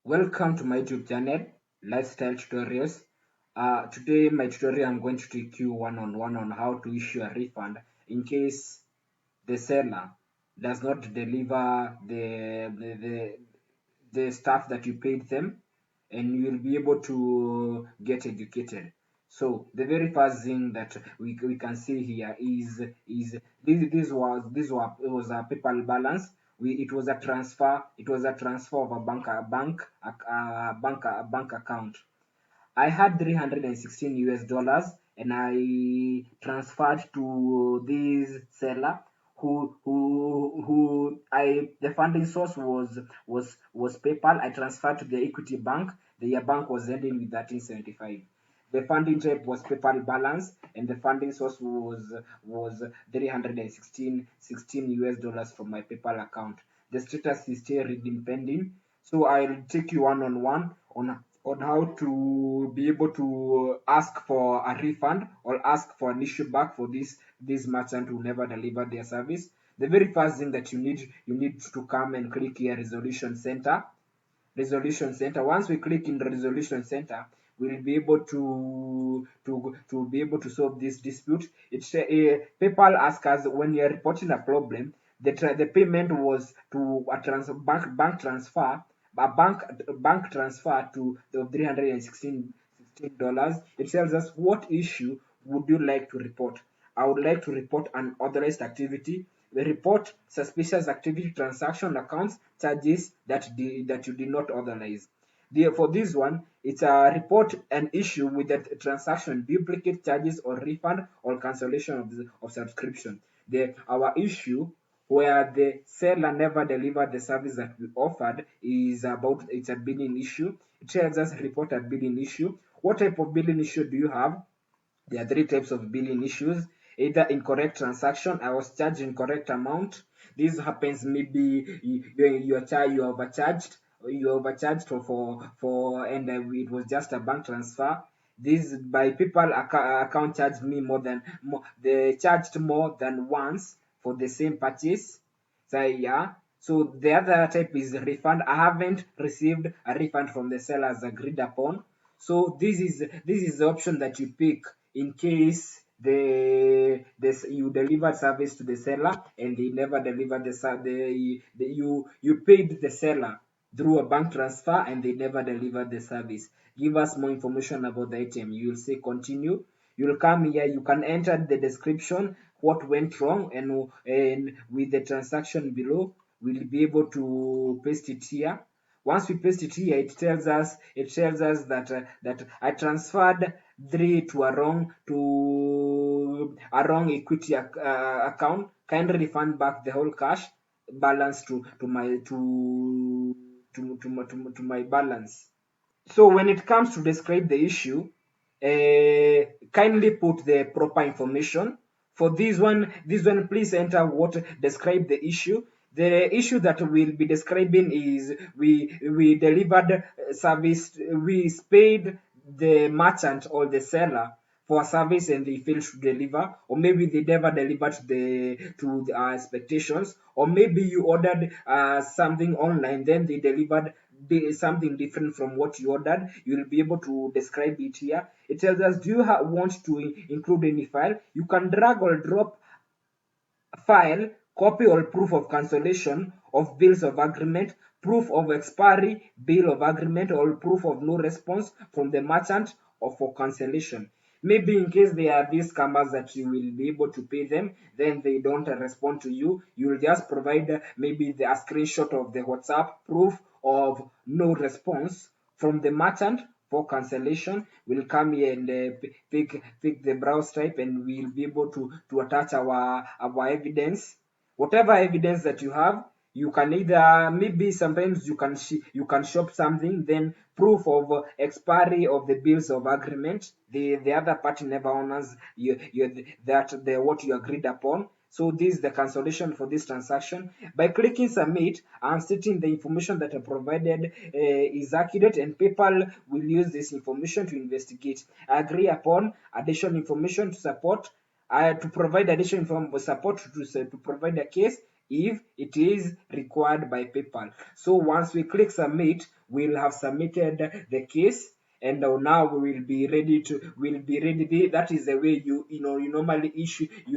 Welcome to my YouTube channel, Lifestyle Tutorials. Today, my tutorial, I'm going to take you one-on-one on how to issue a refund in case the seller does not deliver the stuff that you paid them, and you will be able to get educated. So the very first thing that we can see here is this was a PayPal balance. It was a transfer of a bank account. I had 316 US dollars, and I transferred to this seller who I the funding source was PayPal. I transferred to the Equity Bank. Their bank was ending with 1375. The funding type was PayPal balance, and the funding source was 316 US dollars from my PayPal account. The status is still redeem pending. So I'll take you one-on-one on how to be able to ask for a refund or ask for an issue back for this merchant who never delivered their service. The very first thing that you need to come and click here, resolution center. Once we click in the resolution center, we'll be able to be able to solve this dispute. PayPal asks us, when you're reporting a problem, the payment was to a bank transfer, a bank transfer to the 316 dollars. It tells us, what issue would you like to report? I would like to report unauthorized activity. We report suspicious activity, transaction accounts, charges that you did not authorize. For this one, it's a report an issue with the transaction, duplicate charges or refund or cancellation of subscription. Our issue where the seller never delivered the service that we offered is about, it's a billing issue. It tells us report a billing issue. What type of billing issue do you have? There are three types of billing issues: either incorrect transaction, I was charged incorrect amount. This happens maybe you overcharged for and it was just a bank transfer. This by people account charged me they charged more than once for the same purchase. So yeah. So the other type is refund. I haven't received a refund from the seller as agreed upon. So this is the option that you pick in case you delivered service to the seller and they never delivered you paid the seller through a bank transfer and they never delivered the service. Give us more information about the item. You will say continue. You'll come here, you can enter the description, what went wrong, and with the transaction below, we'll be able to paste it here. Once we paste it here, it tells us that I transferred three to a wrong equity account. Kindly refund back the whole cash balance to my balance. So when it comes to describe the issue, kindly put the proper information. For this one, please enter what describe the issue. The issue that we'll be describing is we delivered service, we paid the merchant or the seller for a service and they failed to deliver, or maybe they never delivered to our expectations, or maybe you ordered something online, then they delivered something different from what you ordered. You will be able to describe it here. It tells us, do you want to include any file? You can drag or drop file, copy or proof of cancellation of bills of agreement, proof of expiry, bill of agreement, or proof of no response from the merchant or for cancellation. Maybe in case there are these scammers that you will be able to pay them, then they don't respond to you. You will just provide maybe a screenshot of the WhatsApp proof of no response from the merchant for cancellation. We'll come here and pick the browse type, and we'll be able to attach our evidence. Whatever evidence that you have, you can either, maybe sometimes you can shop something, then proof of expiry of the bills of agreement. The other party never honors what you agreed upon. So this is the cancellation for this transaction. By clicking submit, I'm stating the information that I provided is accurate, and PayPal will use this information to investigate. I agree upon additional information to provide additional support to provide a case if it is required by PayPal. So once we click submit, we'll have submitted the case, and now we will be ready to that is the way you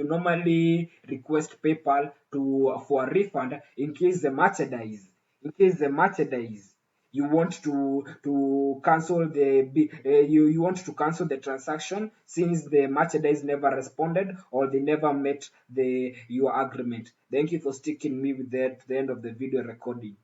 normally request PayPal to for a refund in case the merchandise you want to cancel you want to cancel the transaction since the merchandise never responded or they never met your agreement. Thank you for sticking me with that to the end of the video recording.